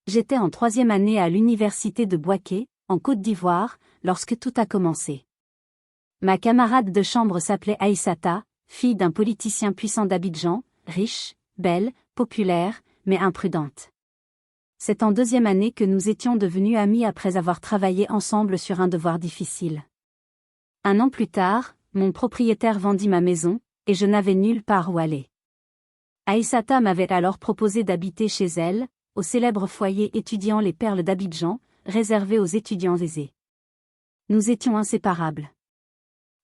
J'étais en 3e année à l'université de Bouaké, en Côte d'Ivoire, lorsque tout a commencé. Ma camarade de chambre s'appelait Aïssata, fille d'un politicien puissant d'Abidjan, riche, belle, populaire, mais imprudente. C'est en 2e année que nous étions devenus amis après avoir travaillé ensemble sur un devoir difficile. 1 an plus tard, mon propriétaire vendit ma maison, et je n'avais nulle part où aller. Aïssata m'avait alors proposé d'habiter chez elle, au célèbre foyer étudiant les Perles d'Abidjan, réservé aux étudiants aisés. Nous étions inséparables.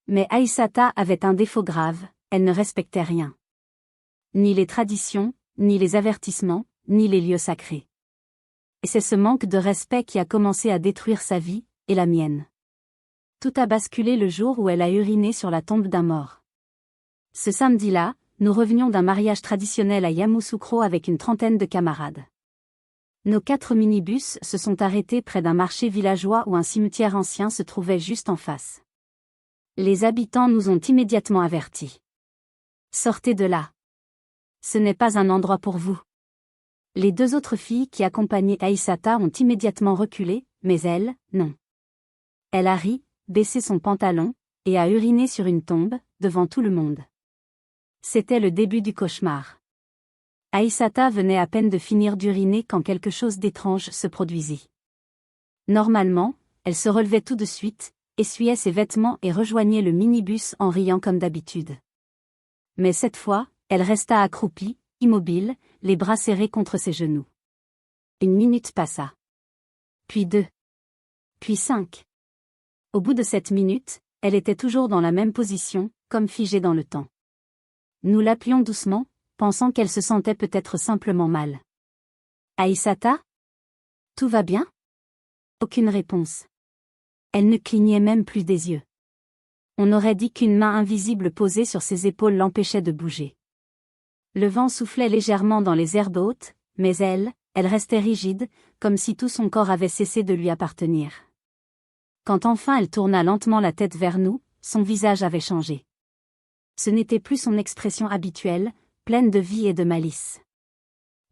Mais Aïssata avait un défaut grave, elle ne respectait rien. Ni les traditions, ni les avertissements, ni les lieux sacrés. Et c'est ce manque de respect qui a commencé à détruire sa vie, et la mienne. Tout a basculé le jour où elle a uriné sur la tombe d'un mort. Ce samedi-là, nous revenions d'un mariage traditionnel à Yamoussoukro avec une 30aine de camarades. Nos 4 minibus se sont arrêtés près d'un marché villageois où un cimetière ancien se trouvait juste en face. Les habitants nous ont immédiatement avertis. Sortez de là. Ce n'est pas un endroit pour vous. Les 2 autres filles qui accompagnaient Aïssata ont immédiatement reculé, mais elle, non. Elle a ri, baissé son pantalon, et a uriné sur une tombe, devant tout le monde. C'était le début du cauchemar. Aïssata venait à peine de finir d'uriner quand quelque chose d'étrange se produisit. Normalement, elle se relevait tout de suite, essuyait ses vêtements et rejoignait le minibus en riant comme d'habitude. Mais cette fois, elle resta accroupie, immobile, les bras serrés contre ses genoux. 1 minute passa. Puis 2. Puis 5. Au bout de 7 minutes, elle était toujours dans la même position, comme figée dans le temps. Nous l'appelions doucement, pensant qu'elle se sentait peut-être simplement mal. Aïssata? Tout va bien? Aucune réponse. Elle ne clignait même plus des yeux. On aurait dit qu'une main invisible posée sur ses épaules l'empêchait de bouger. Le vent soufflait légèrement dans les herbes hautes, mais elle restait rigide, comme si tout son corps avait cessé de lui appartenir. Quand enfin elle tourna lentement la tête vers nous, son visage avait changé. Ce n'était plus son expression habituelle, pleine de vie et de malice.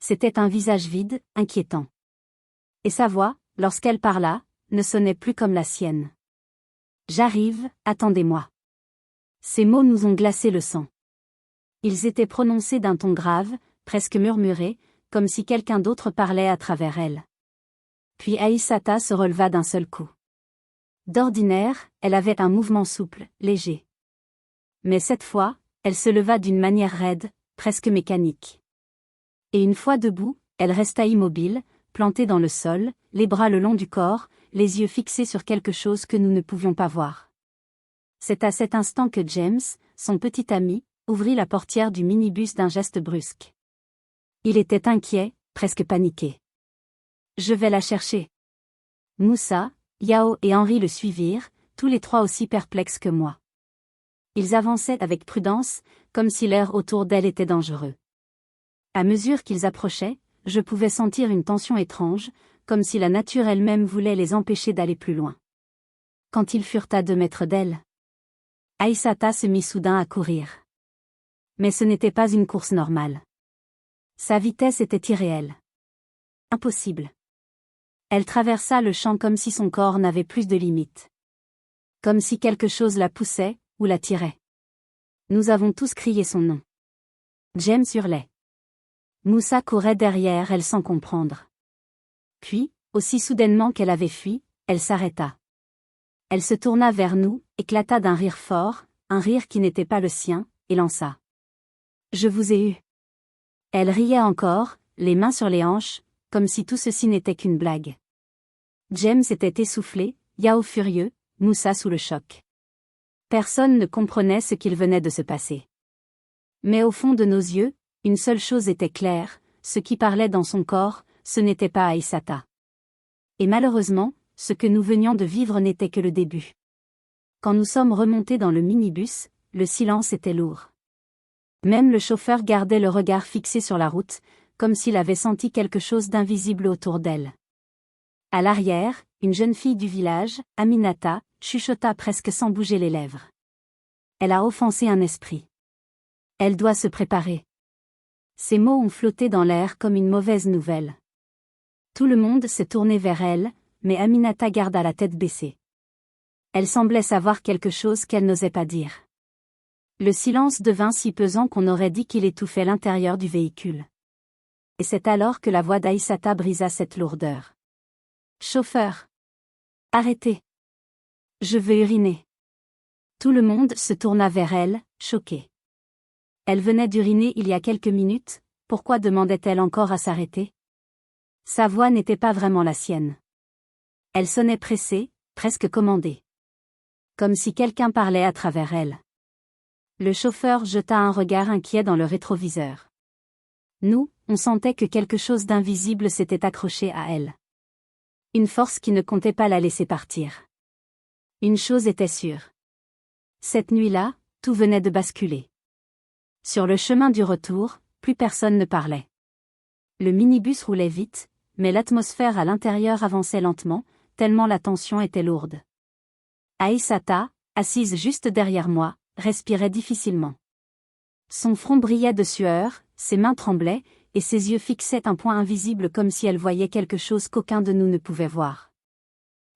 C'était un visage vide, inquiétant. Et sa voix, lorsqu'elle parla, ne sonnait plus comme la sienne. « J'arrive, attendez-moi. » Ces mots nous ont glacé le sang. Ils étaient prononcés d'un ton grave, presque murmuré, comme si quelqu'un d'autre parlait à travers elle. Puis Aïssata se releva d'un seul coup. D'ordinaire, elle avait un mouvement souple, léger. Mais cette fois, elle se leva d'une manière raide, presque mécanique. Et une fois debout, elle resta immobile, plantée dans le sol, les bras le long du corps, les yeux fixés sur quelque chose que nous ne pouvions pas voir. C'est à cet instant que James, son petit ami, ouvrit la portière du minibus d'un geste brusque. Il était inquiet, presque paniqué. « Je vais la chercher. » Moussa, Yao et Henri le suivirent, tous les 3 aussi perplexes que moi. Ils avançaient avec prudence, comme si l'air autour d'elle était dangereux. À mesure qu'ils approchaient, je pouvais sentir une tension étrange, comme si la nature elle-même voulait les empêcher d'aller plus loin. Quand ils furent à 2 mètres d'elle, Aïssata se mit soudain à courir. Mais ce n'était pas une course normale. Sa vitesse était irréelle. Impossible. Elle traversa le champ comme si son corps n'avait plus de limite. Comme si quelque chose la poussait, ou la tirait. Nous avons tous crié son nom. James hurlait. Moussa courait derrière elle sans comprendre. Puis, aussi soudainement qu'elle avait fui, elle s'arrêta. Elle se tourna vers nous, éclata d'un rire fort, un rire qui n'était pas le sien, et lança. « Je vous ai eu. » Elle riait encore, les mains sur les hanches, comme si tout ceci n'était qu'une blague. James était essoufflé, Yao furieux, Moussa sous le choc. Personne ne comprenait ce qu'il venait de se passer. Mais au fond de nos yeux, une seule chose était claire, ce qui parlait dans son corps, ce n'était pas Aïssata. Et malheureusement, ce que nous venions de vivre n'était que le début. Quand nous sommes remontés dans le minibus, le silence était lourd. Même le chauffeur gardait le regard fixé sur la route, comme s'il avait senti quelque chose d'invisible autour d'elle. À l'arrière, une jeune fille du village, Aminata, chuchota presque sans bouger les lèvres. Elle a offensé un esprit. Elle doit se préparer. Ces mots ont flotté dans l'air comme une mauvaise nouvelle. Tout le monde s'est tourné vers elle, mais Aminata garda la tête baissée. Elle semblait savoir quelque chose qu'elle n'osait pas dire. Le silence devint si pesant qu'on aurait dit qu'il étouffait l'intérieur du véhicule. Et c'est alors que la voix d'Aïssata brisa cette lourdeur. « Chauffeur! Arrêtez! Je veux uriner. » Tout le monde se tourna vers elle, choqué. Elle venait d'uriner il y a quelques minutes, pourquoi demandait-elle encore à s'arrêter? Sa voix n'était pas vraiment la sienne. Elle sonnait pressée, presque commandée. Comme si quelqu'un parlait à travers elle. Le chauffeur jeta un regard inquiet dans le rétroviseur. Nous, on sentait que quelque chose d'invisible s'était accroché à elle. Une force qui ne comptait pas la laisser partir. Une chose était sûre. Cette nuit-là, tout venait de basculer. Sur le chemin du retour, plus personne ne parlait. Le minibus roulait vite, mais l'atmosphère à l'intérieur avançait lentement, tellement la tension était lourde. Aïssata, assise juste derrière moi, respirait difficilement. Son front brillait de sueur, ses mains tremblaient, et ses yeux fixaient un point invisible comme si elle voyait quelque chose qu'aucun de nous ne pouvait voir.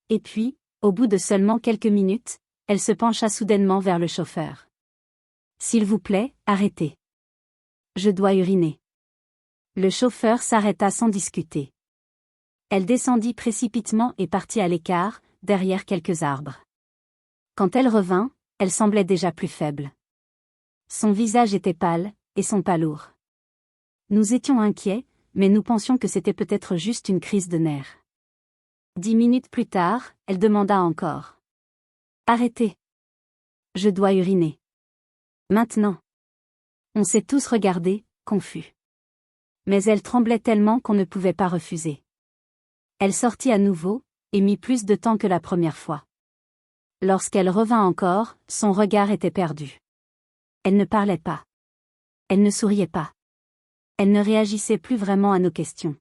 Et puis, au bout de seulement quelques minutes, elle se pencha soudainement vers le chauffeur. « S'il vous plaît, arrêtez. Je dois uriner. » Le chauffeur s'arrêta sans discuter. Elle descendit précipitamment et partit à l'écart, derrière quelques arbres. Quand elle revint, elle semblait déjà plus faible. Son visage était pâle, et son pas lourd. Nous étions inquiets, mais nous pensions que c'était peut-être juste une crise de nerfs. 10 minutes plus tard, elle demanda encore. « Arrêtez. Je dois uriner. Maintenant. » On s'est tous regardés, confus. Mais elle tremblait tellement qu'on ne pouvait pas refuser. Elle sortit à nouveau, et mit plus de temps que la première fois. Lorsqu'elle revint encore, son regard était perdu. Elle ne parlait pas. Elle ne souriait pas. Elle ne réagissait plus vraiment à nos questions.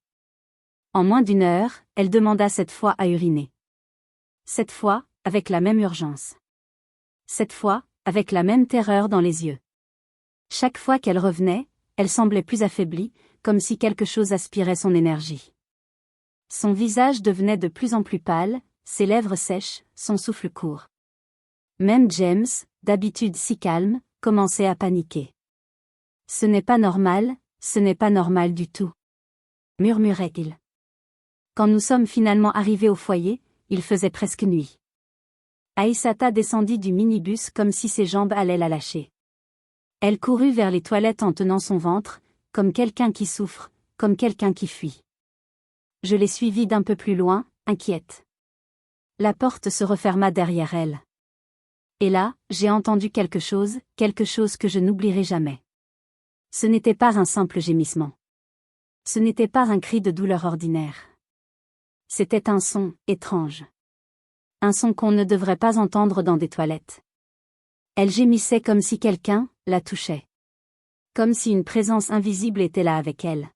En moins d'une heure, elle demanda cette fois à uriner. Cette fois, avec la même urgence. Cette fois, avec la même terreur dans les yeux. Chaque fois qu'elle revenait, elle semblait plus affaiblie, comme si quelque chose aspirait son énergie. Son visage devenait de plus en plus pâle, ses lèvres sèches, son souffle court. Même James, d'habitude si calme, commençait à paniquer. « Ce n'est pas normal, ce n'est pas normal du tout. » murmurait-il. Quand nous sommes finalement arrivés au foyer, il faisait presque nuit. Aïssata descendit du minibus comme si ses jambes allaient la lâcher. Elle courut vers les toilettes en tenant son ventre, comme quelqu'un qui souffre, comme quelqu'un qui fuit. Je l'ai suivie d'un peu plus loin, inquiète. La porte se referma derrière elle. Et là, j'ai entendu quelque chose que je n'oublierai jamais. Ce n'était pas un simple gémissement. Ce n'était pas un cri de douleur ordinaire. C'était un son étrange. Un son qu'on ne devrait pas entendre dans des toilettes. Elle gémissait comme si quelqu'un la touchait. Comme si une présence invisible était là avec elle.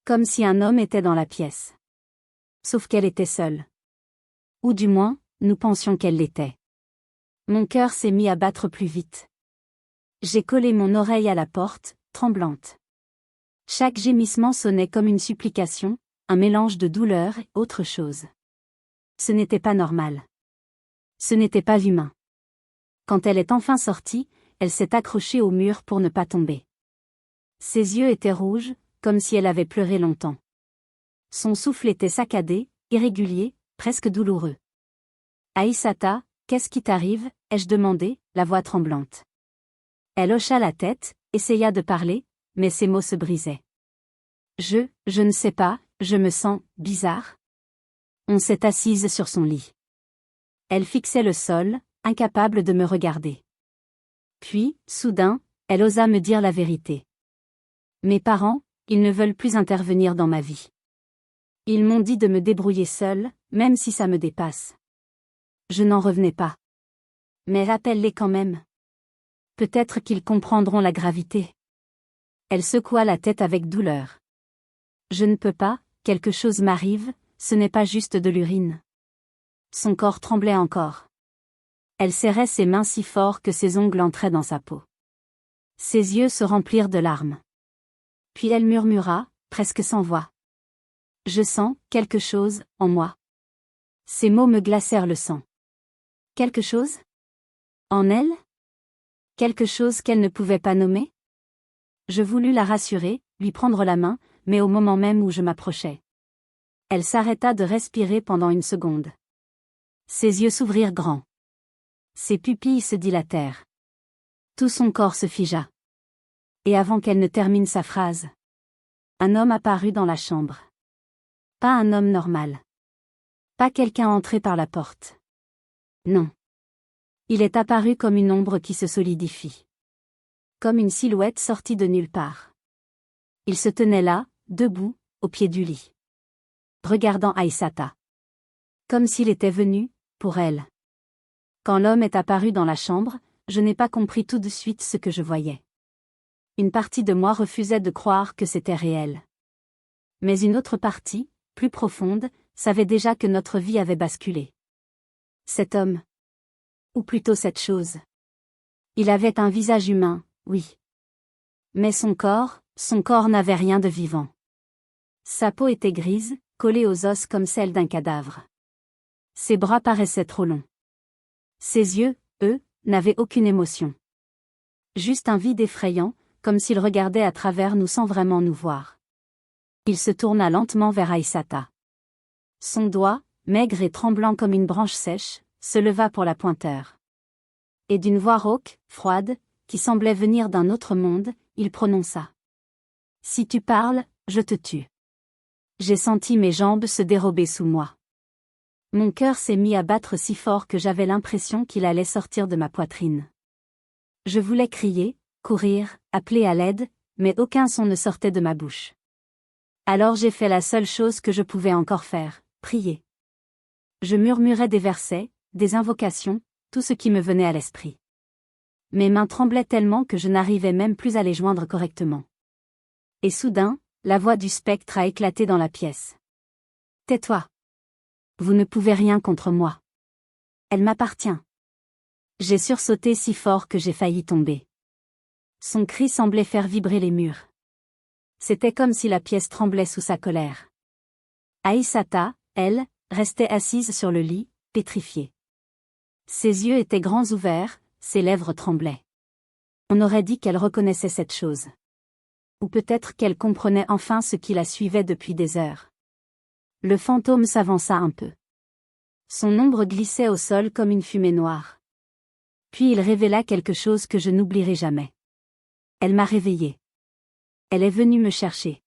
Comme si un homme était dans la pièce. Sauf qu'elle était seule. Ou du moins, nous pensions qu'elle l'était. Mon cœur s'est mis à battre plus vite. J'ai collé mon oreille à la porte, tremblante. Chaque gémissement sonnait comme une supplication, un mélange de douleur et autre chose. Ce n'était pas normal. Ce n'était pas humain. Quand elle est enfin sortie, elle s'est accrochée au mur pour ne pas tomber. Ses yeux étaient rouges, comme si elle avait pleuré longtemps. Son souffle était saccadé, irrégulier, presque douloureux. « Aïssata, qu'est-ce qui t'arrive ?» ai-je demandé, la voix tremblante. Elle hocha la tête, essaya de parler, mais ses mots se brisaient. Je ne sais pas, je me sens bizarre. » On s'est assise sur son lit. Elle fixait le sol, incapable de me regarder. Puis, soudain, elle osa me dire la vérité. Mes parents, ils ne veulent plus intervenir dans ma vie. Ils m'ont dit de me débrouiller seule, même si ça me dépasse. Je n'en revenais pas. Mais rappelle-les quand même. Peut-être qu'ils comprendront la gravité. Elle secoua la tête avec douleur. Je ne peux pas, quelque chose m'arrive, ce n'est pas juste de l'urine. Son corps tremblait encore. Elle serrait ses mains si fort que ses ongles entraient dans sa peau. Ses yeux se remplirent de larmes. Puis elle murmura, presque sans voix. Je sens quelque chose en moi. Ces mots me glacèrent le sang. Quelque chose? En elle? Quelque chose qu'elle ne pouvait pas nommer? Je voulus la rassurer, lui prendre la main, mais au moment même où je m'approchais. Elle s'arrêta de respirer pendant une seconde. Ses yeux s'ouvrirent grands. Ses pupilles se dilatèrent. Tout son corps se figea. Et avant qu'elle ne termine sa phrase, un homme apparut dans la chambre. Pas un homme normal. Pas quelqu'un entré par la porte. Non. Il est apparu comme une ombre qui se solidifie. Comme une silhouette sortie de nulle part. Il se tenait là, debout, au pied du lit. Regardant Aïssata. Comme s'il était venu, pour elle. Quand l'homme est apparu dans la chambre, je n'ai pas compris tout de suite ce que je voyais. Une partie de moi refusait de croire que c'était réel. Mais une autre partie, plus profonde, savait déjà que notre vie avait basculé. Cet homme. Ou plutôt cette chose. Il avait un visage humain, oui. Mais son corps n'avait rien de vivant. Sa peau était grise, collée aux os comme celle d'un cadavre. Ses bras paraissaient trop longs. Ses yeux, eux, n'avaient aucune émotion. Juste un vide effrayant, comme s'il regardait à travers nous sans vraiment nous voir. Il se tourna lentement vers Aïssata. Son doigt, maigre et tremblant comme une branche sèche, se leva pour la pointeur. Et d'une voix rauque, froide, qui semblait venir d'un autre monde, il prononça. « Si tu parles, je te tue. » J'ai senti mes jambes se dérober sous moi. Mon cœur s'est mis à battre si fort que j'avais l'impression qu'il allait sortir de ma poitrine. Je voulais crier, courir, appeler à l'aide, mais aucun son ne sortait de ma bouche. Alors j'ai fait la seule chose que je pouvais encore faire, prier. Je murmurais des versets, des invocations, tout ce qui me venait à l'esprit. Mes mains tremblaient tellement que je n'arrivais même plus à les joindre correctement. Et soudain, la voix du spectre a éclaté dans la pièce. « Tais-toi. Vous ne pouvez rien contre moi. Elle m'appartient. » J'ai sursauté si fort que j'ai failli tomber. Son cri semblait faire vibrer les murs. C'était comme si la pièce tremblait sous sa colère. Aïssata, elle, restait assise sur le lit, pétrifiée. Ses yeux étaient grands ouverts, ses lèvres tremblaient. On aurait dit qu'elle reconnaissait cette chose. Ou peut-être qu'elle comprenait enfin ce qui la suivait depuis des heures. Le fantôme s'avança un peu. Son ombre glissait au sol comme une fumée noire. Puis il révéla quelque chose que je n'oublierai jamais. Elle m'a réveillée. Elle est venue me chercher.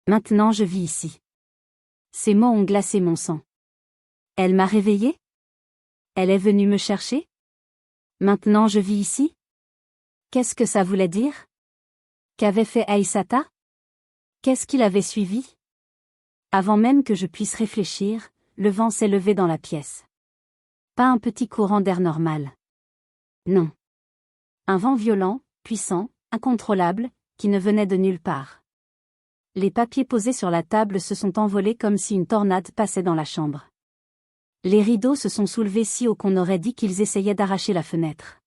Maintenant je vis ici. Ces mots ont glacé mon sang. Elle m'a réveillée? Elle est venue me chercher? Maintenant je vis ici? Qu'est-ce que ça voulait dire? Qu'avait fait Aïssata? Qu'est-ce qu'il avait suivi? Avant même que je puisse réfléchir, le vent s'est levé dans la pièce. Pas un petit courant d'air normal. Non. Un vent violent, puissant, incontrôlable, qui ne venait de nulle part. Les papiers posés sur la table se sont envolés comme si une tornade passait dans la chambre. Les rideaux se sont soulevés si haut qu'on aurait dit qu'ils essayaient d'arracher la fenêtre.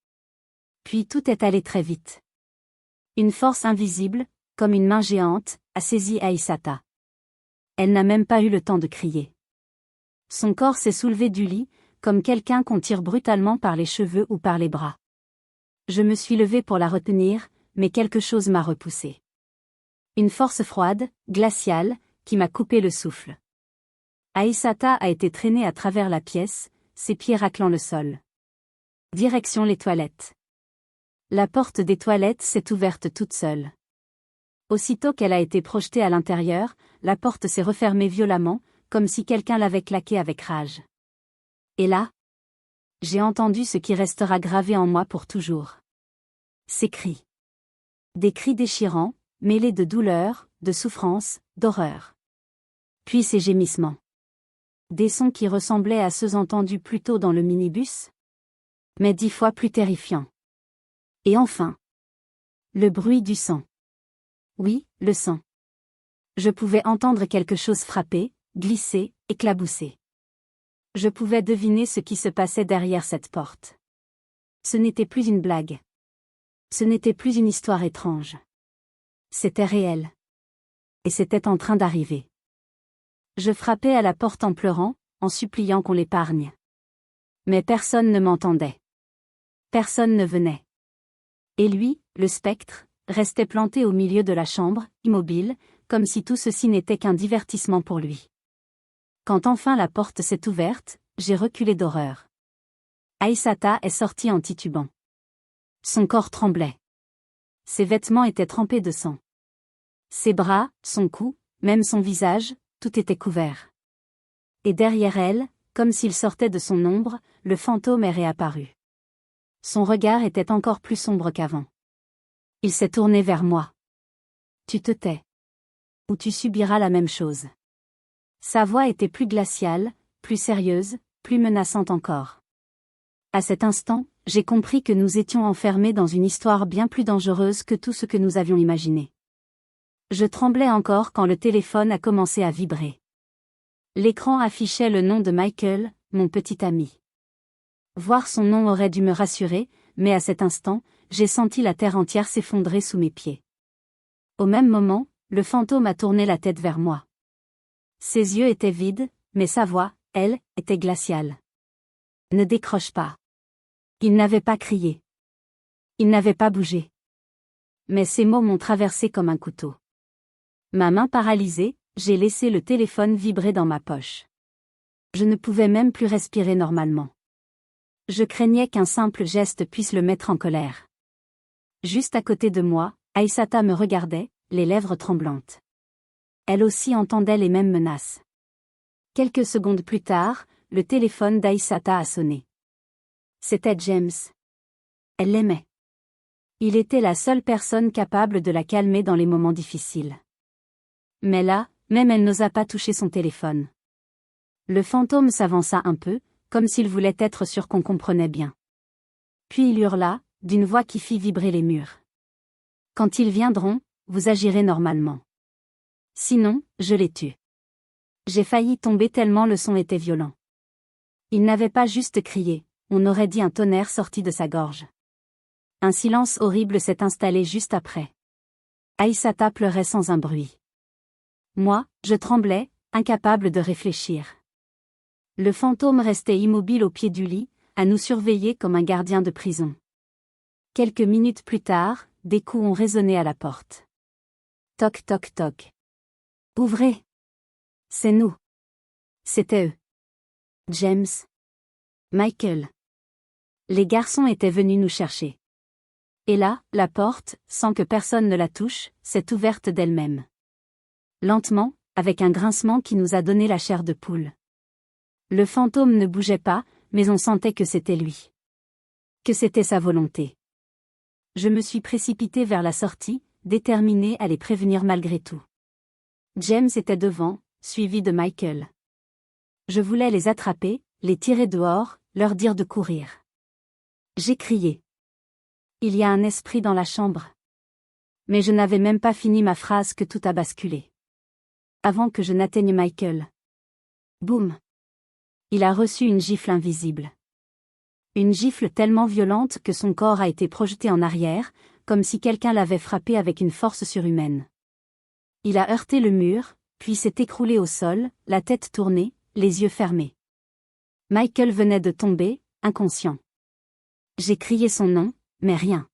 Puis tout est allé très vite. Une force invisible, comme une main géante, a saisi Aïssata. Elle n'a même pas eu le temps de crier. Son corps s'est soulevé du lit, comme quelqu'un qu'on tire brutalement par les cheveux ou par les bras. Je me suis levée pour la retenir, mais quelque chose m'a repoussée. Une force froide, glaciale, qui m'a coupé le souffle. Aïssata a été traînée à travers la pièce, ses pieds raclant le sol. Direction les toilettes. La porte des toilettes s'est ouverte toute seule. Aussitôt qu'elle a été projetée à l'intérieur, la porte s'est refermée violemment, comme si quelqu'un l'avait claquée avec rage. Et là, j'ai entendu ce qui restera gravé en moi pour toujours. Ces cris. Des cris déchirants, mêlés de douleur, de souffrance, d'horreur. Puis ces gémissements. Des sons qui ressemblaient à ceux entendus plus tôt dans le minibus, mais 10 fois plus terrifiants. Et enfin, le bruit du sang. Oui, le sang. Je pouvais entendre quelque chose frapper, glisser, éclabousser. Je pouvais deviner ce qui se passait derrière cette porte. Ce n'était plus une blague. Ce n'était plus une histoire étrange. C'était réel. Et c'était en train d'arriver. Je frappais à la porte en pleurant, en suppliant qu'on l'épargne. Mais personne ne m'entendait. Personne ne venait. Et lui, le spectre, restait planté au milieu de la chambre, immobile, comme si tout ceci n'était qu'un divertissement pour lui. Quand enfin la porte s'est ouverte, j'ai reculé d'horreur. Aïssata est sortie en titubant. Son corps tremblait. Ses vêtements étaient trempés de sang. Ses bras, son cou, même son visage, tout était couvert. Et derrière elle, comme s'il sortait de son ombre, le fantôme est réapparu. Son regard était encore plus sombre qu'avant. Il s'est tourné vers moi. Tu te tais. Ou tu subiras la même chose. Sa voix était plus glaciale, plus sérieuse, plus menaçante encore. À cet instant, j'ai compris que nous étions enfermés dans une histoire bien plus dangereuse que tout ce que nous avions imaginé. Je tremblais encore quand le téléphone a commencé à vibrer. L'écran affichait le nom de Michael, mon petit ami. Voir son nom aurait dû me rassurer, mais à cet instant, j'ai senti la terre entière s'effondrer sous mes pieds. Au même moment, le fantôme a tourné la tête vers moi. Ses yeux étaient vides, mais sa voix, elle, était glaciale. Ne décroche pas. Il n'avait pas crié. Il n'avait pas bougé. Mais ces mots m'ont traversé comme un couteau. Ma main paralysée, j'ai laissé le téléphone vibrer dans ma poche. Je ne pouvais même plus respirer normalement. Je craignais qu'un simple geste puisse le mettre en colère. Juste à côté de moi, Aïssata me regardait, les lèvres tremblantes. Elle aussi entendait les mêmes menaces. Quelques secondes plus tard, le téléphone d'Aïssata a sonné. C'était James. Elle l'aimait. Il était la seule personne capable de la calmer dans les moments difficiles. Mais là, même elle n'osa pas toucher son téléphone. Le fantôme s'avança un peu, comme s'il voulait être sûr qu'on comprenait bien. Puis il hurla, d'une voix qui fit vibrer les murs. Quand ils viendront, vous agirez normalement. Sinon, je les tue. J'ai failli tomber tellement le son était violent. Il n'avait pas juste crié, on aurait dit un tonnerre sorti de sa gorge. Un silence horrible s'est installé juste après. Aïssata pleurait sans un bruit. Moi, je tremblais, incapable de réfléchir. Le fantôme restait immobile au pied du lit, à nous surveiller comme un gardien de prison. Quelques minutes plus tard, des coups ont résonné à la porte. Toc toc toc. Ouvrez. C'est nous. C'était eux. James. Michael. Les garçons étaient venus nous chercher. Et là, la porte, sans que personne ne la touche, s'est ouverte d'elle-même. Lentement, avec un grincement qui nous a donné la chair de poule. Le fantôme ne bougeait pas, mais on sentait que c'était lui. Que c'était sa volonté. Je me suis précipitée vers la sortie, déterminée à les prévenir malgré tout. James était devant, suivi de Michael. Je voulais les attraper, les tirer dehors, leur dire de courir. J'ai crié. Il y a un esprit dans la chambre. Mais je n'avais même pas fini ma phrase que tout a basculé. Avant que je n'atteigne Michael. Boum. Il a reçu une gifle invisible. Une gifle tellement violente que son corps a été projeté en arrière, comme si quelqu'un l'avait frappé avec une force surhumaine. Il a heurté le mur, puis s'est écroulé au sol, la tête tournée, les yeux fermés. Michael venait de tomber, inconscient. J'ai crié son nom, mais rien.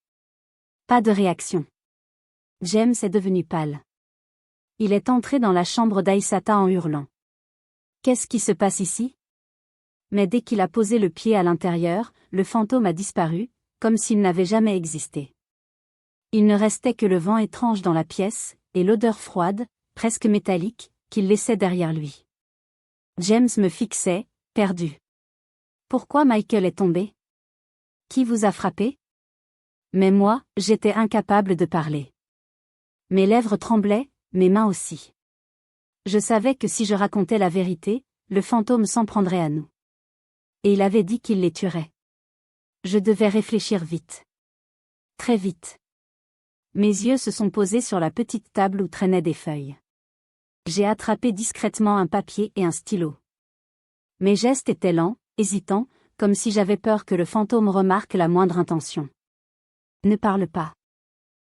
Pas de réaction. James est devenu pâle. Il est entré dans la chambre d'Aïssata en hurlant. Qu'est-ce qui se passe ici? Mais dès qu'il a posé le pied à l'intérieur, le fantôme a disparu, comme s'il n'avait jamais existé. Il ne restait que le vent étrange dans la pièce, et l'odeur froide, presque métallique, qu'il laissait derrière lui. James me fixait, perdu. Pourquoi Michael est tombé? Qui vous a frappé? Mais moi, j'étais incapable de parler. Mes lèvres tremblaient, mes mains aussi. Je savais que si je racontais la vérité, le fantôme s'en prendrait à nous. Et il avait dit qu'il les tuerait. Je devais réfléchir vite. Très vite. Mes yeux se sont posés sur la petite table où traînaient des feuilles. J'ai attrapé discrètement un papier et un stylo. Mes gestes étaient lents, hésitants, comme si j'avais peur que le fantôme remarque la moindre intention. Ne parle pas.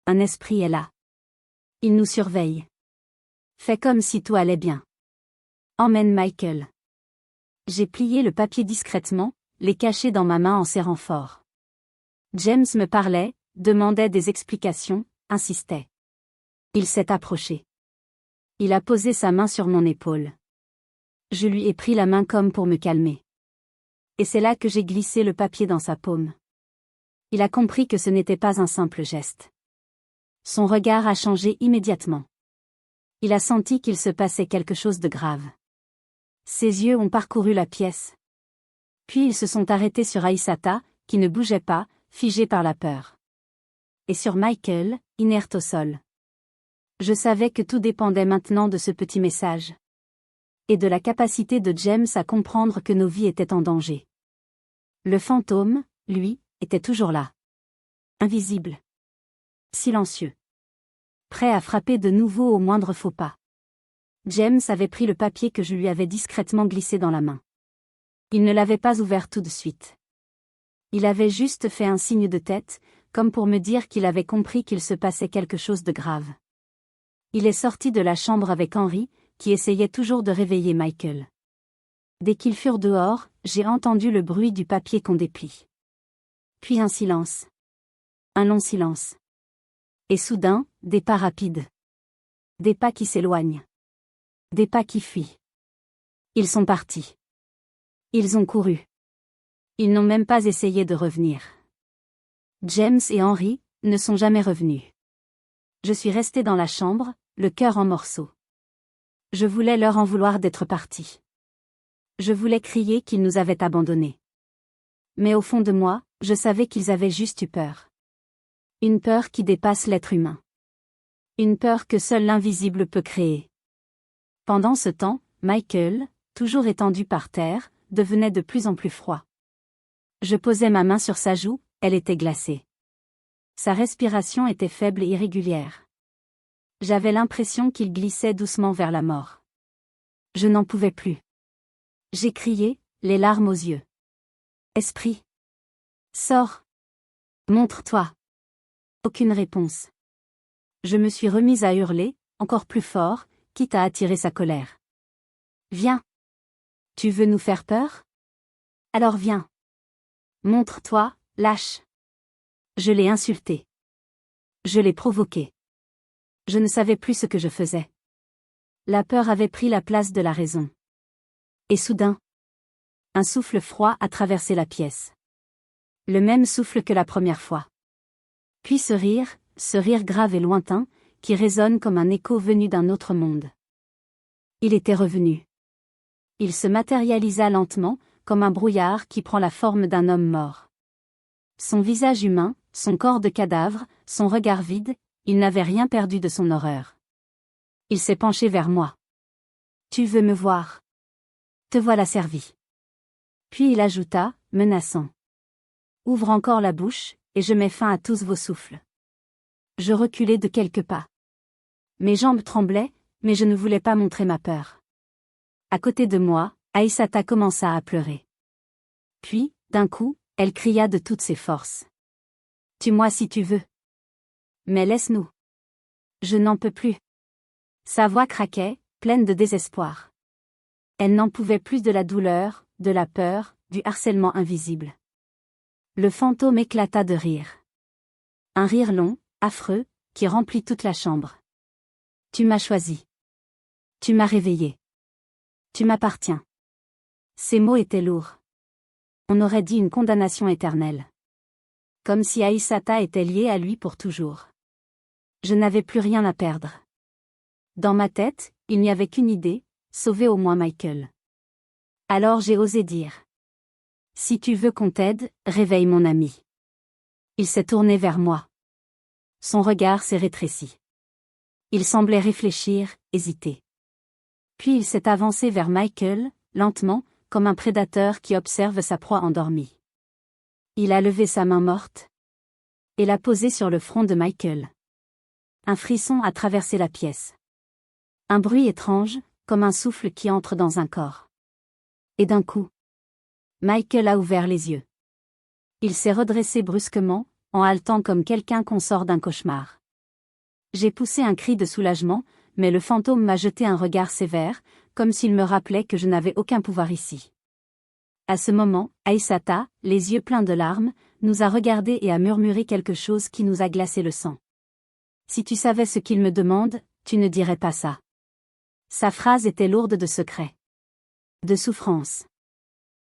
Un esprit est là. Il nous surveille. Fais comme si tout allait bien. Emmène Michael. J'ai plié le papier discrètement, les caché dans ma main en serrant fort. James me parlait, demandait des explications, insistait. Il s'est approché. Il a posé sa main sur mon épaule. Je lui ai pris la main comme pour me calmer. Et c'est là que j'ai glissé le papier dans sa paume. Il a compris que ce n'était pas un simple geste. Son regard a changé immédiatement. Il a senti qu'il se passait quelque chose de grave. Ses yeux ont parcouru la pièce. Puis ils se sont arrêtés sur Aïssata, qui ne bougeait pas, figée par la peur. Et sur Michael, inerte au sol. Je savais que tout dépendait maintenant de ce petit message. Et de la capacité de James à comprendre que nos vies étaient en danger. Le fantôme, lui, était toujours là. Invisible. Silencieux. Prêt à frapper de nouveau au moindre faux pas. James avait pris le papier que je lui avais discrètement glissé dans la main. Il ne l'avait pas ouvert tout de suite. Il avait juste fait un signe de tête, comme pour me dire qu'il avait compris qu'il se passait quelque chose de grave. Il est sorti de la chambre avec Henry, qui essayait toujours de réveiller Michael. Dès qu'ils furent dehors, j'ai entendu le bruit du papier qu'on déplie. Puis un silence. Un long silence. Et soudain, des pas rapides. Des pas qui s'éloignent. Des pas qui fuient. Ils sont partis. Ils ont couru. Ils n'ont même pas essayé de revenir. James et Henry ne sont jamais revenus. Je suis resté dans la chambre, le cœur en morceaux. Je voulais leur en vouloir d'être partis. Je voulais crier qu'ils nous avaient abandonnés. Mais au fond de moi, je savais qu'ils avaient juste eu peur. Une peur qui dépasse l'être humain. Une peur que seul l'invisible peut créer. Pendant ce temps, Michael, toujours étendu par terre, devenait de plus en plus froid. Je posais ma main sur sa joue, elle était glacée. Sa respiration était faible et irrégulière. J'avais l'impression qu'il glissait doucement vers la mort. Je n'en pouvais plus. J'ai crié, les larmes aux yeux. Esprit. Sors. Montre-toi. Aucune réponse. Je me suis remise à hurler, encore plus fort, quitte à attirer sa colère. Viens. Tu veux nous faire peur? Alors viens. Montre-toi, lâche. Je l'ai insulté. Je l'ai provoqué. Je ne savais plus ce que je faisais. La peur avait pris la place de la raison. Et soudain, un souffle froid a traversé la pièce. Le même souffle que la première fois. Puis ce rire grave et lointain, qui résonne comme un écho venu d'un autre monde. Il était revenu. Il se matérialisa lentement, comme un brouillard qui prend la forme d'un homme mort. Son visage humain, son corps de cadavre, son regard vide, il n'avait rien perdu de son horreur. Il s'est penché vers moi. Tu veux me voir? Te voilà servi. Puis il ajouta, menaçant. Ouvre encore la bouche, et je mets fin à tous vos souffles. Je reculai de quelques pas. Mes jambes tremblaient, mais je ne voulais pas montrer ma peur. À côté de moi, Aïssata commença à pleurer. Puis, d'un coup, elle cria de toutes ses forces. Tue-moi si tu veux. Mais laisse-nous. Je n'en peux plus. Sa voix craquait, pleine de désespoir. Elle n'en pouvait plus de la douleur, de la peur, du harcèlement invisible. Le fantôme éclata de rire. Un rire long, affreux, qui remplit toute la chambre. Tu m'as choisi. Tu m'as réveillé. Tu m'appartiens. Ces mots étaient lourds. On aurait dit une condamnation éternelle. Comme si Aïssata était liée à lui pour toujours. Je n'avais plus rien à perdre. Dans ma tête, il n'y avait qu'une idée, sauver au moins Michael. Alors j'ai osé dire. Si tu veux qu'on t'aide, réveille mon ami. Il s'est tourné vers moi. Son regard s'est rétréci. Il semblait réfléchir, hésiter. Puis il s'est avancé vers Michael, lentement, comme un prédateur qui observe sa proie endormie. Il a levé sa main morte et l'a posée sur le front de Michael. Un frisson a traversé la pièce. Un bruit étrange, comme un souffle qui entre dans un corps. Et d'un coup, Michael a ouvert les yeux. Il s'est redressé brusquement, en haletant comme quelqu'un qu'on sort d'un cauchemar. J'ai poussé un cri de soulagement, mais le fantôme m'a jeté un regard sévère, comme s'il me rappelait que je n'avais aucun pouvoir ici. À ce moment, Aïssata, les yeux pleins de larmes, nous a regardés et a murmuré quelque chose qui nous a glacé le sang. Si tu savais ce qu'il me demande, tu ne dirais pas ça. Sa phrase était lourde de secrets. De souffrance.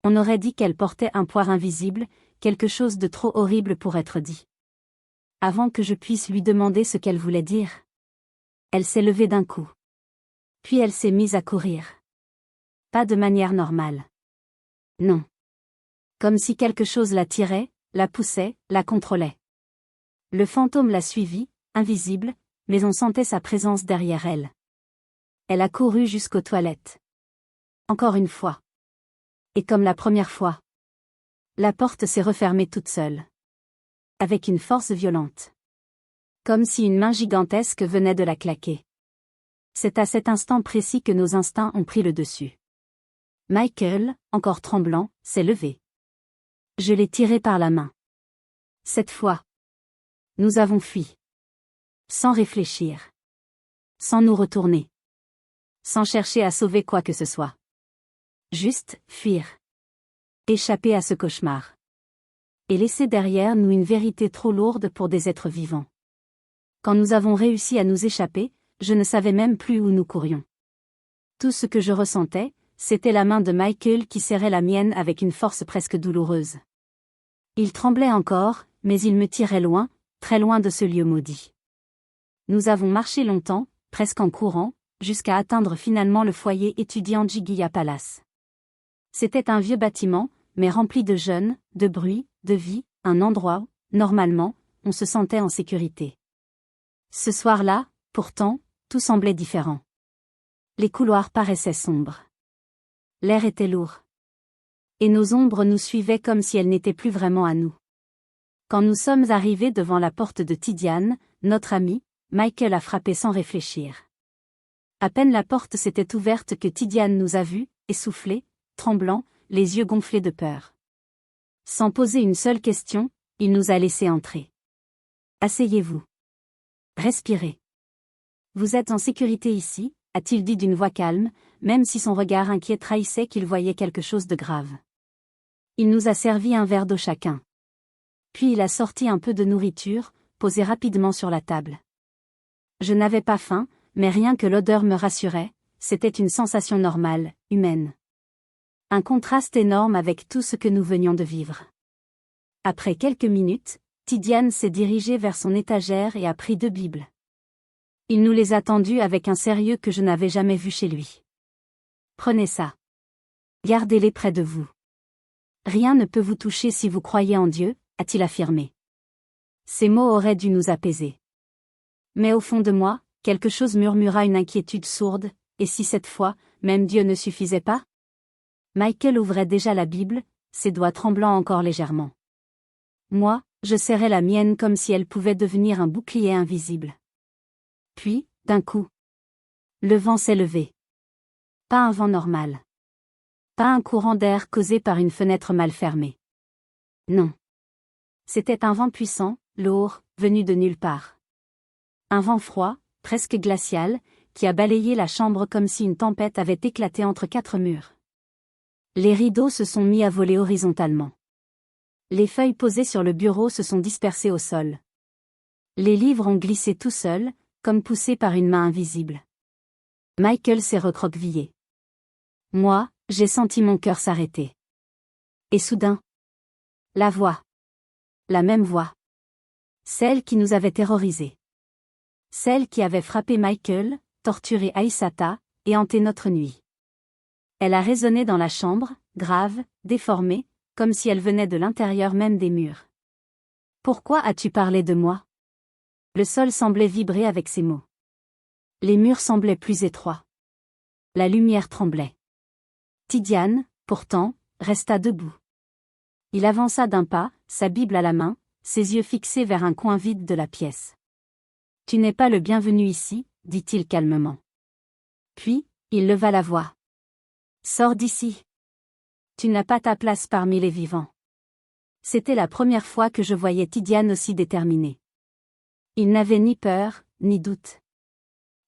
On aurait dit qu'elle portait un poids invisible, quelque chose de trop horrible pour être dit. Avant que je puisse lui demander ce qu'elle voulait dire. Elle s'est levée d'un coup. Puis elle s'est mise à courir. Pas de manière normale. Non. Comme si quelque chose la tirait, la poussait, la contrôlait. Le fantôme l'a suivie, invisible, mais on sentait sa présence derrière elle. Elle a couru jusqu'aux toilettes. Encore une fois. Et comme la première fois. La porte s'est refermée toute seule. Avec une force violente. Comme si une main gigantesque venait de la claquer. C'est à cet instant précis que nos instincts ont pris le dessus. Michael, encore tremblant, s'est levé. Je l'ai tiré par la main. Cette fois. Nous avons fui. Sans réfléchir. Sans nous retourner. Sans chercher à sauver quoi que ce soit. Juste, fuir. Échapper à ce cauchemar. Et laisser derrière nous une vérité trop lourde pour des êtres vivants. Quand nous avons réussi à nous échapper, je ne savais même plus où nous courions. Tout ce que je ressentais, c'était la main de Michael qui serrait la mienne avec une force presque douloureuse. Il tremblait encore, mais il me tirait loin, très loin de ce lieu maudit. Nous avons marché longtemps, presque en courant, jusqu'à atteindre finalement le foyer étudiant Jiguia Palace. C'était un vieux bâtiment, mais rempli de jeunes, de bruit, de vie, un endroit où, normalement, on se sentait en sécurité. Ce soir-là, pourtant, tout semblait différent. Les couloirs paraissaient sombres. L'air était lourd. Et nos ombres nous suivaient comme si elles n'étaient plus vraiment à nous. Quand nous sommes arrivés devant la porte de Tidiane, notre ami, Michael a frappé sans réfléchir. À peine la porte s'était ouverte que Tidiane nous a vus, essoufflés, tremblants, les yeux gonflés de peur. Sans poser une seule question, il nous a laissés entrer. Asseyez-vous. Respirez. Vous êtes en sécurité ici, a-t-il dit d'une voix calme, même si son regard inquiet trahissait qu'il voyait quelque chose de grave. Il nous a servi un verre d'eau chacun. Puis il a sorti un peu de nourriture, posé rapidement sur la table. Je n'avais pas faim, mais rien que l'odeur me rassurait, c'était une sensation normale, humaine. Un contraste énorme avec tout ce que nous venions de vivre. Après quelques minutes, Tidiane s'est dirigée vers son étagère et a pris 2 Bibles. Il nous les a tendues avec un sérieux que je n'avais jamais vu chez lui. Prenez ça. Gardez-les près de vous. Rien ne peut vous toucher si vous croyez en Dieu, a-t-il affirmé. Ces mots auraient dû nous apaiser. Mais au fond de moi, quelque chose murmura une inquiétude sourde, et si cette fois, même Dieu ne suffisait pas? Michael ouvrait déjà la Bible, ses doigts tremblant encore légèrement. Moi, je serrais la mienne comme si elle pouvait devenir un bouclier invisible. Puis, d'un coup, le vent s'est levé. Pas un vent normal. Pas un courant d'air causé par une fenêtre mal fermée. Non. C'était un vent puissant, lourd, venu de nulle part. Un vent froid, presque glacial, qui a balayé la chambre comme si une tempête avait éclaté entre 4 murs. Les rideaux se sont mis à voler horizontalement. Les feuilles posées sur le bureau se sont dispersées au sol. Les livres ont glissé tout seuls, comme poussés par une main invisible. Michael s'est recroquevillé. Moi, j'ai senti mon cœur s'arrêter. Et soudain, la voix. La même voix. Celle qui nous avait terrorisés. Celle qui avait frappé Michael, torturé Aïssata, et hanté notre nuit. Elle a résonné dans la chambre, grave, déformée, comme si elle venait de l'intérieur même des murs. Pourquoi as-tu parlé de moi? Le sol semblait vibrer avec ces mots. Les murs semblaient plus étroits. La lumière tremblait. Tidiane, pourtant, resta debout. Il avança d'un pas, sa Bible à la main, ses yeux fixés vers un coin vide de la pièce. « Tu n'es pas le bienvenu ici, dit-il calmement. Puis, il leva la voix. « Sors d'ici. Tu n'as pas ta place parmi les vivants. » C'était la première fois que je voyais Tidiane aussi déterminée. Il n'avait ni peur, ni doute.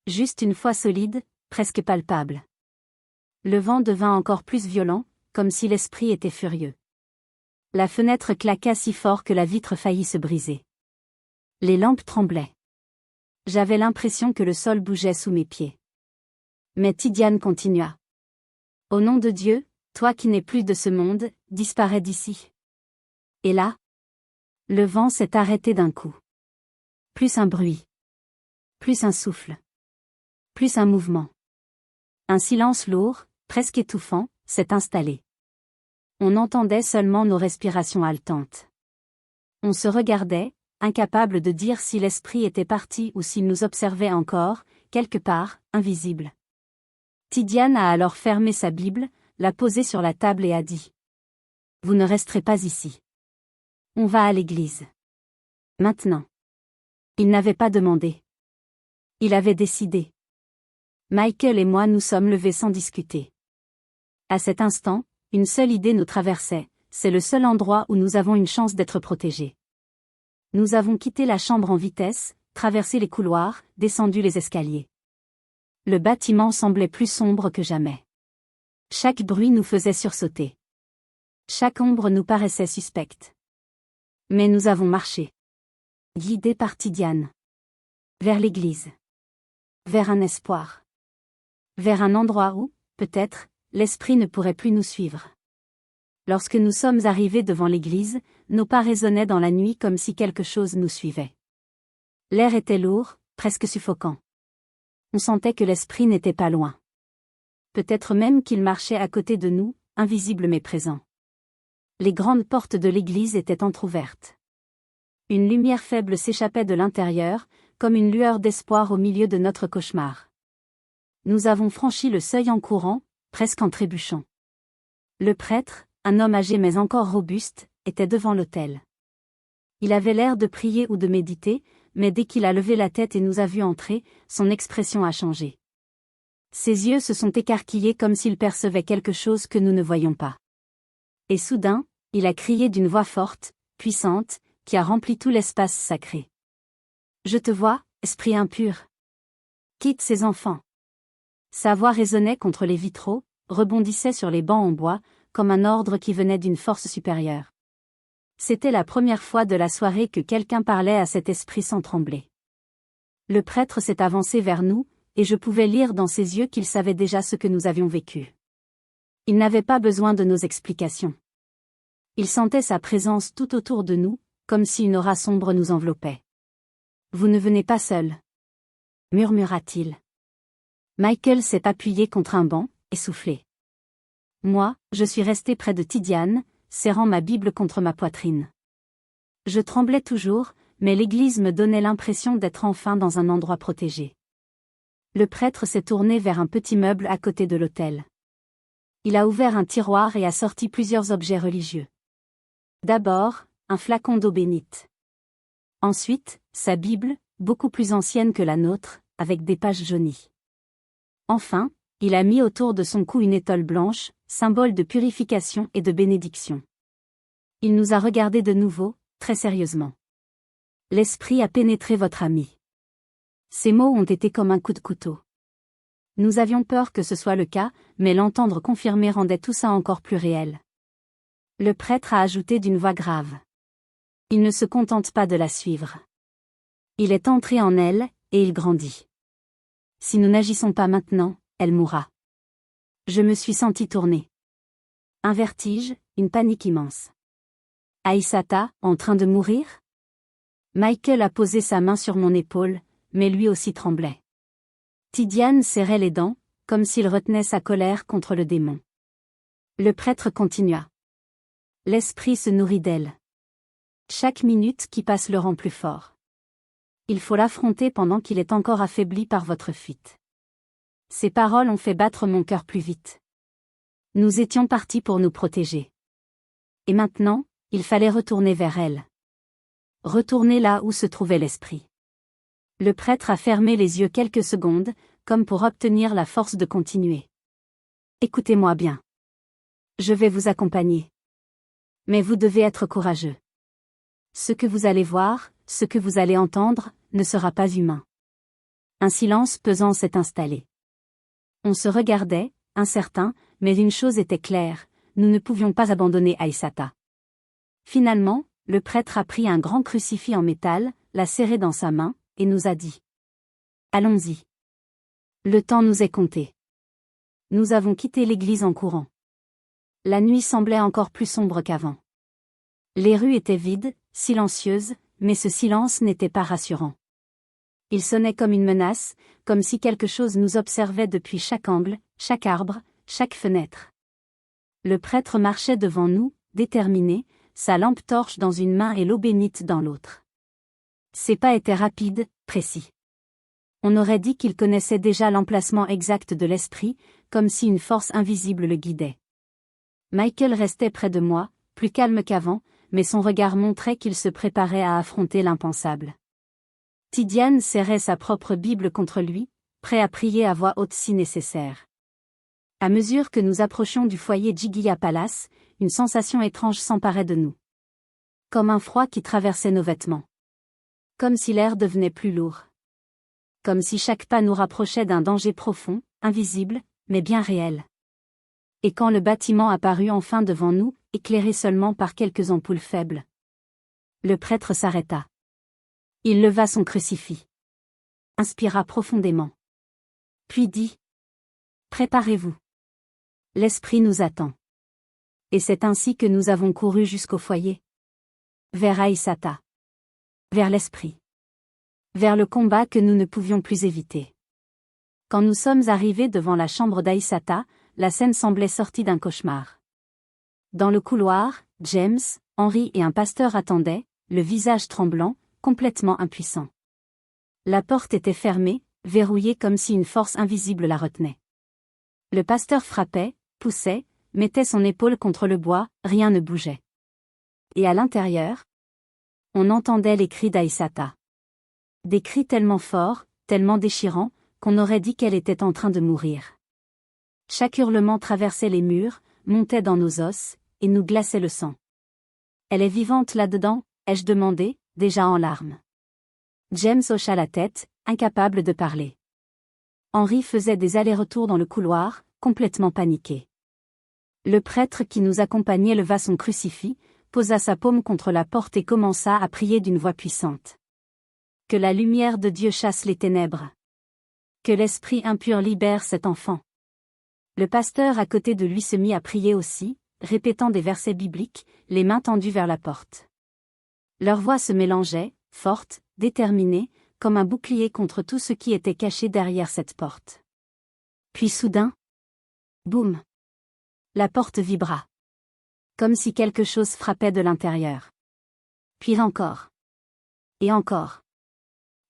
Juste une foi solide, presque palpable. Le vent devint encore plus violent, comme si l'esprit était furieux. La fenêtre claqua si fort que la vitre faillit se briser. Les lampes tremblaient. J'avais l'impression que le sol bougeait sous mes pieds. Mais Tidiane continua. Au nom de Dieu, toi qui n'es plus de ce monde, disparais d'ici. Et là, le vent s'est arrêté d'un coup. Plus un bruit. Plus un souffle. Plus un mouvement. Un silence lourd, presque étouffant, s'est installé. On entendait seulement nos respirations haletantes. On se regardait, incapable de dire si l'esprit était parti ou s'il nous observait encore, quelque part, invisible. Tidiane a alors fermé sa Bible, l'a posée sur la table et a dit. Vous ne resterez pas ici. On va à l'église. Maintenant. Il n'avait pas demandé. Il avait décidé. Michael et moi nous sommes levés sans discuter. À cet instant, une seule idée nous traversait, c'est le seul endroit où nous avons une chance d'être protégés. Nous avons quitté la chambre en vitesse, traversé les couloirs, descendu les escaliers. Le bâtiment semblait plus sombre que jamais. Chaque bruit nous faisait sursauter. Chaque ombre nous paraissait suspecte. Mais nous avons marché. Guidés par Tidiane. Vers l'église. Vers un espoir. Vers un endroit où, peut-être, l'esprit ne pourrait plus nous suivre. Lorsque nous sommes arrivés devant l'église, nos pas résonnaient dans la nuit comme si quelque chose nous suivait. L'air était lourd, presque suffocant. On sentait que l'esprit n'était pas loin. Peut-être même qu'il marchait à côté de nous, invisible mais présent. Les grandes portes de l'église étaient entr'ouvertes. Une lumière faible s'échappait de l'intérieur, comme une lueur d'espoir au milieu de notre cauchemar. Nous avons franchi le seuil en courant, presque en trébuchant. Le prêtre, un homme âgé mais encore robuste, était devant l'autel. Il avait l'air de prier ou de méditer, mais dès qu'il a levé la tête et nous a vus entrer, son expression a changé. Ses yeux se sont écarquillés comme s'il percevait quelque chose que nous ne voyions pas. Et soudain, il a crié d'une voix forte, puissante, qui a rempli tout l'espace sacré. Je te vois, esprit impur. Quitte ces enfants. Sa voix résonnait contre les vitraux, rebondissait sur les bancs en bois, comme un ordre qui venait d'une force supérieure. C'était la première fois de la soirée que quelqu'un parlait à cet esprit sans trembler. Le prêtre s'est avancé vers nous, et je pouvais lire dans ses yeux qu'il savait déjà ce que nous avions vécu. Il n'avait pas besoin de nos explications. Il sentait sa présence tout autour de nous, comme si une aura sombre nous enveloppait. « Vous ne venez pas seul. » murmura-t-il. Michael s'est appuyé contre un banc, essoufflé. Moi, je suis resté près de Tidiane, serrant ma Bible contre ma poitrine. Je tremblais toujours, mais l'église me donnait l'impression d'être enfin dans un endroit protégé. Le prêtre s'est tourné vers un petit meuble à côté de l'autel. Il a ouvert un tiroir et a sorti plusieurs objets religieux. D'abord, un flacon d'eau bénite. Ensuite, sa Bible, beaucoup plus ancienne que la nôtre, avec des pages jaunies. Enfin, il a mis autour de son cou une étole blanche, symbole de purification et de bénédiction. Il nous a regardés de nouveau, très sérieusement. L'esprit a pénétré votre ami. Ces mots ont été comme un coup de couteau. Nous avions peur que ce soit le cas, mais l'entendre confirmer rendait tout ça encore plus réel. Le prêtre a ajouté d'une voix grave. Il ne se contente pas de la suivre. Il est entré en elle, et il grandit. Si nous n'agissons pas maintenant, elle mourra. Je me suis senti tourner. Un vertige, une panique immense. Aïssata, en train de mourir? Michael a posé sa main sur mon épaule, mais lui aussi tremblait. Tidiane serrait les dents, comme s'il retenait sa colère contre le démon. Le prêtre continua. L'esprit se nourrit d'elle. Chaque minute qui passe le rend plus fort. Il faut l'affronter pendant qu'il est encore affaibli par votre fuite. Ces paroles ont fait battre mon cœur plus vite. Nous étions partis pour nous protéger. Et maintenant, il fallait retourner vers elle. Retourner là où se trouvait l'esprit. Le prêtre a fermé les yeux quelques secondes, comme pour obtenir la force de continuer. Écoutez-moi bien. Je vais vous accompagner. Mais vous devez être courageux. Ce que vous allez voir, ce que vous allez entendre, ne sera pas humain. Un silence pesant s'est installé. On se regardait, incertain, mais une chose était claire, nous ne pouvions pas abandonner Aïssata. Finalement, le prêtre a pris un grand crucifix en métal, l'a serré dans sa main, et nous a dit: allons-y. Le temps nous est compté. Nous avons quitté l'église en courant. La nuit semblait encore plus sombre qu'avant. Les rues étaient vides, silencieuses, mais ce silence n'était pas rassurant. Il sonnait comme une menace, comme si quelque chose nous observait depuis chaque angle, chaque arbre, chaque fenêtre. Le prêtre marchait devant nous, déterminé, sa lampe torche dans une main et l'eau bénite dans l'autre. Ses pas étaient rapides, précis. On aurait dit qu'il connaissait déjà l'emplacement exact de l'esprit, comme si une force invisible le guidait. Michael restait près de moi, plus calme qu'avant, mais son regard montrait qu'il se préparait à affronter l'impensable. Tidiane serrait sa propre Bible contre lui, prêt à prier à voix haute si nécessaire. À mesure que nous approchions du foyer Jiggia Palace, une sensation étrange s'emparait de nous. Comme un froid qui traversait nos vêtements. Comme si l'air devenait plus lourd. Comme si chaque pas nous rapprochait d'un danger profond, invisible, mais bien réel. Et quand le bâtiment apparut enfin devant nous, éclairé seulement par quelques ampoules faibles, le prêtre s'arrêta. Il leva son crucifix. Inspira profondément. Puis dit: préparez-vous. L'esprit nous attend. Et c'est ainsi que nous avons couru jusqu'au foyer. Vers Aïssata. Vers l'esprit. Vers le combat que nous ne pouvions plus éviter. Quand nous sommes arrivés devant la chambre d'Aïssata, la scène semblait sortie d'un cauchemar. Dans le couloir, James, Henry et un pasteur attendaient, le visage tremblant, complètement impuissant. La porte était fermée, verrouillée comme si une force invisible la retenait. Le pasteur frappait, poussait, mettait son épaule contre le bois, rien ne bougeait. Et à l'intérieur, on entendait les cris d'Aïssata. Des cris tellement forts, tellement déchirants, qu'on aurait dit qu'elle était en train de mourir. Chaque hurlement traversait les murs, montait dans nos os, et nous glaçait le sang. Elle est vivante là-dedans, ai-je demandé, déjà en larmes. James hocha la tête, incapable de parler. Henry faisait des allers-retours dans le couloir, complètement paniqué. Le prêtre qui nous accompagnait leva son crucifix, posa sa paume contre la porte et commença à prier d'une voix puissante. Que la lumière de Dieu chasse les ténèbres. Que l'esprit impur libère cet enfant. Le pasteur à côté de lui se mit à prier aussi, répétant des versets bibliques, les mains tendues vers la porte. Leurs voix se mélangeaient, fortes, déterminées, comme un bouclier contre tout ce qui était caché derrière cette porte. Puis soudain, boum! La porte vibra. Comme si quelque chose frappait de l'intérieur. Puis encore. Et encore.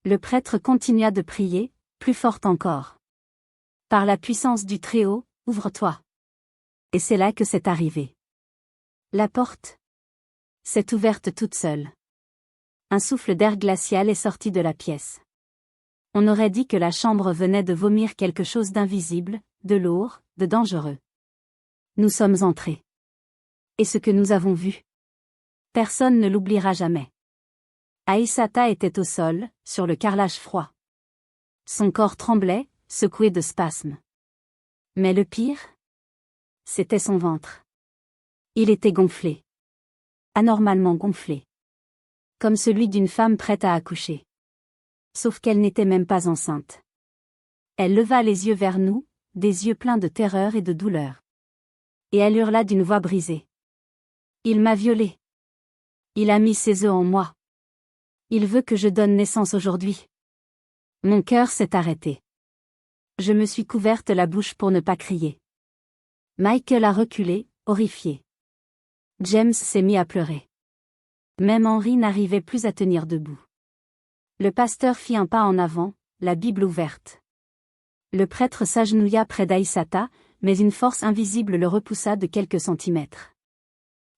Le prêtre continua de prier, plus fort encore. Par la puissance du Très-Haut, ouvre-toi. Et c'est là que c'est arrivé. La porte s'est ouverte toute seule. Un souffle d'air glacial est sorti de la pièce. On aurait dit que la chambre venait de vomir quelque chose d'invisible, de lourd, de dangereux. Nous sommes entrés. Et ce que nous avons vu, personne ne l'oubliera jamais. Aïssata était au sol, sur le carrelage froid. Son corps tremblait, secoué de spasmes. Mais le pire, c'était son ventre. Il était gonflé. Anormalement gonflé. Comme celui d'une femme prête à accoucher. Sauf qu'elle n'était même pas enceinte. Elle leva les yeux vers nous, des yeux pleins de terreur et de douleur. Et elle hurla d'une voix brisée. Il m'a violée. Il a mis ses œufs en moi. Il veut que je donne naissance aujourd'hui. Mon cœur s'est arrêté. Je me suis couverte la bouche pour ne pas crier. Michael a reculé, horrifié. James s'est mis à pleurer. Même Henry n'arrivait plus à tenir debout. Le pasteur fit un pas en avant, la Bible ouverte. Le prêtre s'agenouilla près d'Aïssata, mais une force invisible le repoussa de quelques centimètres.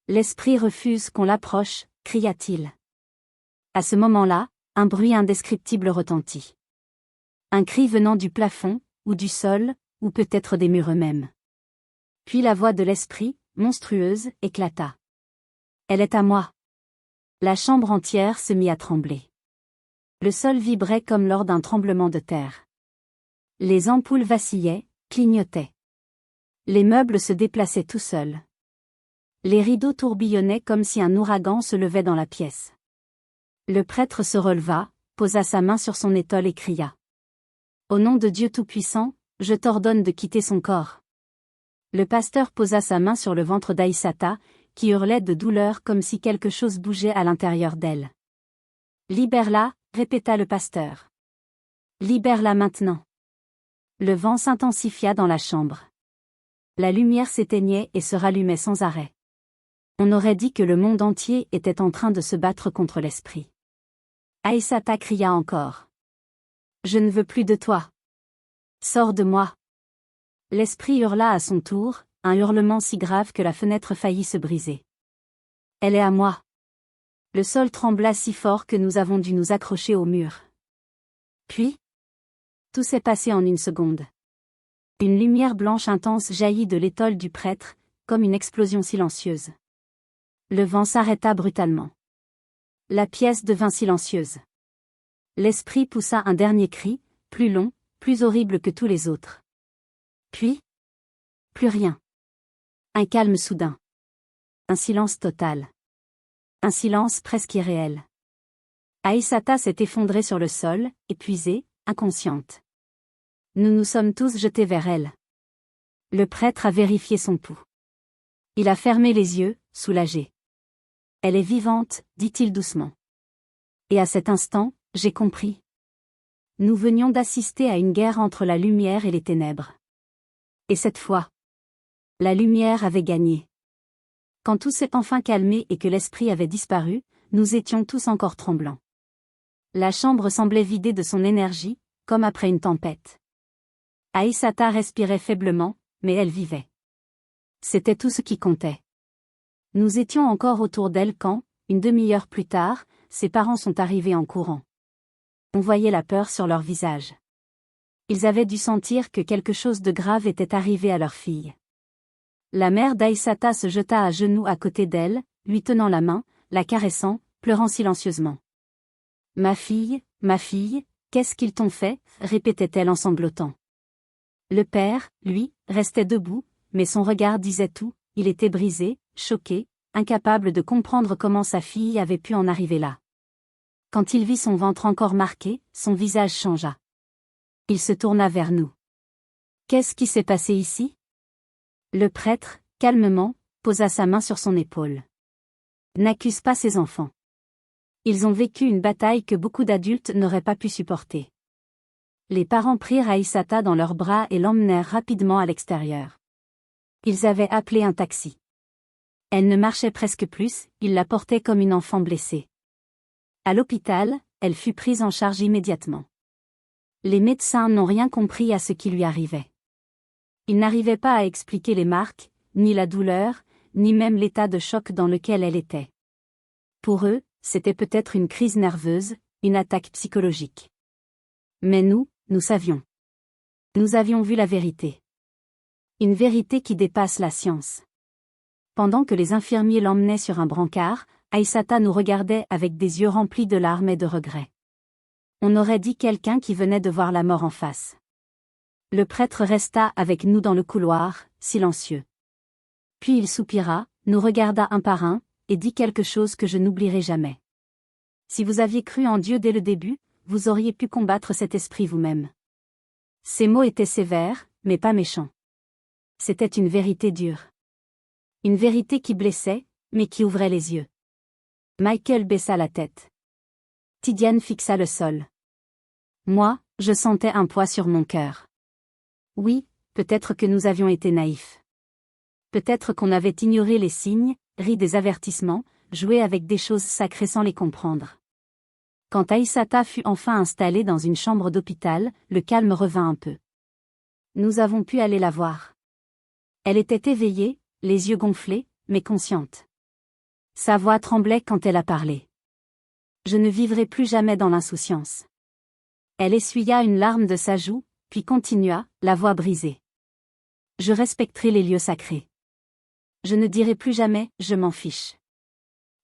L'esprit refuse qu'on l'approche, cria-t-il. À ce moment-là, un bruit indescriptible retentit. Un cri venant du plafond, ou du sol, ou peut-être des murs eux-mêmes. Puis la voix de l'esprit, monstrueuse, éclata. Elle est à moi. La chambre entière se mit à trembler. Le sol vibrait comme lors d'un tremblement de terre. Les ampoules vacillaient, clignotaient. Les meubles se déplaçaient tout seuls. Les rideaux tourbillonnaient comme si un ouragan se levait dans la pièce. Le prêtre se releva, posa sa main sur son étole et cria. Au nom de Dieu Tout-Puissant, je t'ordonne de quitter son corps. Le pasteur posa sa main sur le ventre d'Aïssata, qui hurlait de douleur comme si quelque chose bougeait à l'intérieur d'elle. Libère-la, répéta le pasteur. Libère-la maintenant. Le vent s'intensifia dans la chambre. La lumière s'éteignait et se rallumait sans arrêt. On aurait dit que le monde entier était en train de se battre contre l'esprit. Aïssata cria encore. Je ne veux plus de toi. Sors de moi. L'esprit hurla à son tour, un hurlement si grave que la fenêtre faillit se briser. Elle est à moi. Le sol trembla si fort que nous avons dû nous accrocher au mur. Puis, tout s'est passé en une seconde. Une lumière blanche intense jaillit de l'étole du prêtre, comme une explosion silencieuse. Le vent s'arrêta brutalement. La pièce devint silencieuse. L'esprit poussa un dernier cri, plus long, plus horrible que tous les autres. Puis, plus rien. Un calme soudain. Un silence total. Un silence presque irréel. Aïssata s'est effondrée sur le sol, épuisée, inconsciente. Nous nous sommes tous jetés vers elle. Le prêtre a vérifié son pouls. Il a fermé les yeux, soulagé. Elle est vivante, dit-il doucement. Et à cet instant, j'ai compris. Nous venions d'assister à une guerre entre la lumière et les ténèbres. Et cette fois, la lumière avait gagné. Quand tout s'est enfin calmé et que l'esprit avait disparu, nous étions tous encore tremblants. La chambre semblait vidée de son énergie, comme après une tempête. Aïssata respirait faiblement, mais elle vivait. C'était tout ce qui comptait. Nous étions encore autour d'elle quand, une demi-heure plus tard, ses parents sont arrivés en courant. On voyait la peur sur leur visage. Ils avaient dû sentir que quelque chose de grave était arrivé à leur fille. La mère d'Aïssata se jeta à genoux à côté d'elle, lui tenant la main, la caressant, pleurant silencieusement. « Ma fille, qu'est-ce qu'ils t'ont fait ?» répétait-elle en sanglotant. Le père, lui, restait debout, mais son regard disait tout, il était brisé, choqué, incapable de comprendre comment sa fille avait pu en arriver là. Quand il vit son ventre encore marqué, son visage changea. Il se tourna vers nous. « Qu'est-ce qui s'est passé ici ?» Le prêtre, calmement, posa sa main sur son épaule. « N'accuse pas ces enfants. Ils ont vécu une bataille que beaucoup d'adultes n'auraient pas pu supporter. » Les parents prirent Aïssata dans leurs bras et l'emmenèrent rapidement à l'extérieur. Ils avaient appelé un taxi. Elle ne marchait presque plus, ils la portaient comme une enfant blessée. À l'hôpital, elle fut prise en charge immédiatement. Les médecins n'ont rien compris à ce qui lui arrivait. Ils n'arrivaient pas à expliquer les marques, ni la douleur, ni même l'état de choc dans lequel elle était. Pour eux, c'était peut-être une crise nerveuse, une attaque psychologique. Mais nous savions. Nous avions vu la vérité. Une vérité qui dépasse la science. Pendant que les infirmiers l'emmenaient sur un brancard, Aïssata nous regardait avec des yeux remplis de larmes et de regrets. On aurait dit quelqu'un qui venait de voir la mort en face. Le prêtre resta avec nous dans le couloir, silencieux. Puis il soupira, nous regarda un par un, et dit quelque chose que je n'oublierai jamais. Si vous aviez cru en Dieu dès le début, vous auriez pu combattre cet esprit vous-même. Ces mots étaient sévères, mais pas méchants. C'était une vérité dure. Une vérité qui blessait, mais qui ouvrait les yeux. Michael baissa la tête. Tidiane fixa le sol. Moi, je sentais un poids sur mon cœur. Oui, peut-être que nous avions été naïfs. Peut-être qu'on avait ignoré les signes, ri des avertissements, joué avec des choses sacrées sans les comprendre. Quand Aïssata fut enfin installée dans une chambre d'hôpital, le calme revint un peu. Nous avons pu aller la voir. Elle était éveillée, les yeux gonflés, mais consciente. Sa voix tremblait quand elle a parlé. Je ne vivrai plus jamais dans l'insouciance. Elle essuya une larme de sa joue, puis continua, la voix brisée. Je respecterai les lieux sacrés. Je ne dirai plus jamais, je m'en fiche.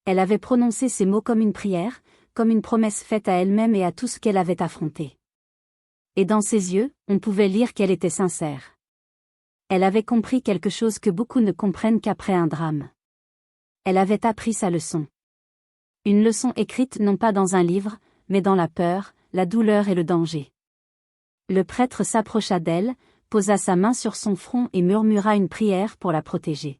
Elle avait prononcé ces mots comme une prière, comme une promesse faite à elle-même et à tout ce qu'elle avait affronté. Et dans ses yeux, on pouvait lire qu'elle était sincère. Elle avait compris quelque chose que beaucoup ne comprennent qu'après un drame. Elle avait appris sa leçon. Une leçon écrite non pas dans un livre, mais dans la peur, la douleur et le danger. Le prêtre s'approcha d'elle, posa sa main sur son front et murmura une prière pour la protéger.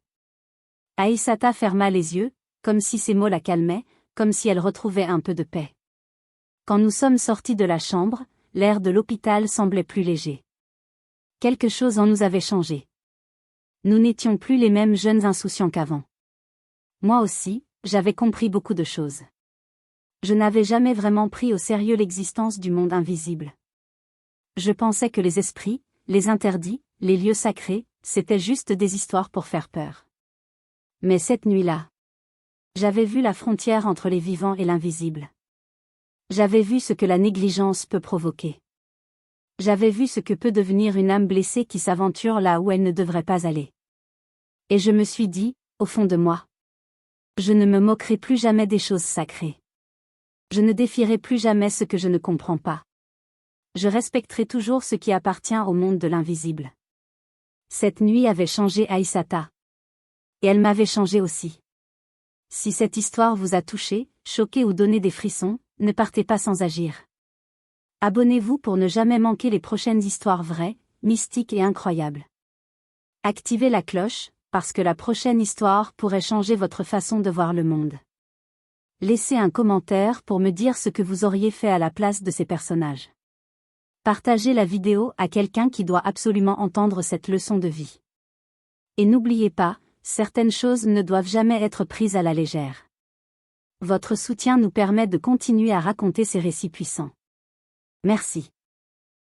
Aïssata ferma les yeux, comme si ces mots la calmaient, comme si elle retrouvait un peu de paix. Quand nous sommes sortis de la chambre, l'air de l'hôpital semblait plus léger. Quelque chose en nous avait changé. Nous n'étions plus les mêmes jeunes insouciants qu'avant. Moi aussi, j'avais compris beaucoup de choses. Je n'avais jamais vraiment pris au sérieux l'existence du monde invisible. Je pensais que les esprits, les interdits, les lieux sacrés, c'étaient juste des histoires pour faire peur. Mais cette nuit-là, j'avais vu la frontière entre les vivants et l'invisible. J'avais vu ce que la négligence peut provoquer. J'avais vu ce que peut devenir une âme blessée qui s'aventure là où elle ne devrait pas aller. Et je me suis dit, au fond de moi, je ne me moquerai plus jamais des choses sacrées. Je ne défierai plus jamais ce que je ne comprends pas. Je respecterai toujours ce qui appartient au monde de l'invisible. Cette nuit avait changé Aïssata. Et elle m'avait changé aussi. Si cette histoire vous a touché, choqué ou donné des frissons, ne partez pas sans agir. Abonnez-vous pour ne jamais manquer les prochaines histoires vraies, mystiques et incroyables. Activez la cloche, parce que la prochaine histoire pourrait changer votre façon de voir le monde. Laissez un commentaire pour me dire ce que vous auriez fait à la place de ces personnages. Partagez la vidéo à quelqu'un qui doit absolument entendre cette leçon de vie. Et n'oubliez pas, certaines choses ne doivent jamais être prises à la légère. Votre soutien nous permet de continuer à raconter ces récits puissants. Merci.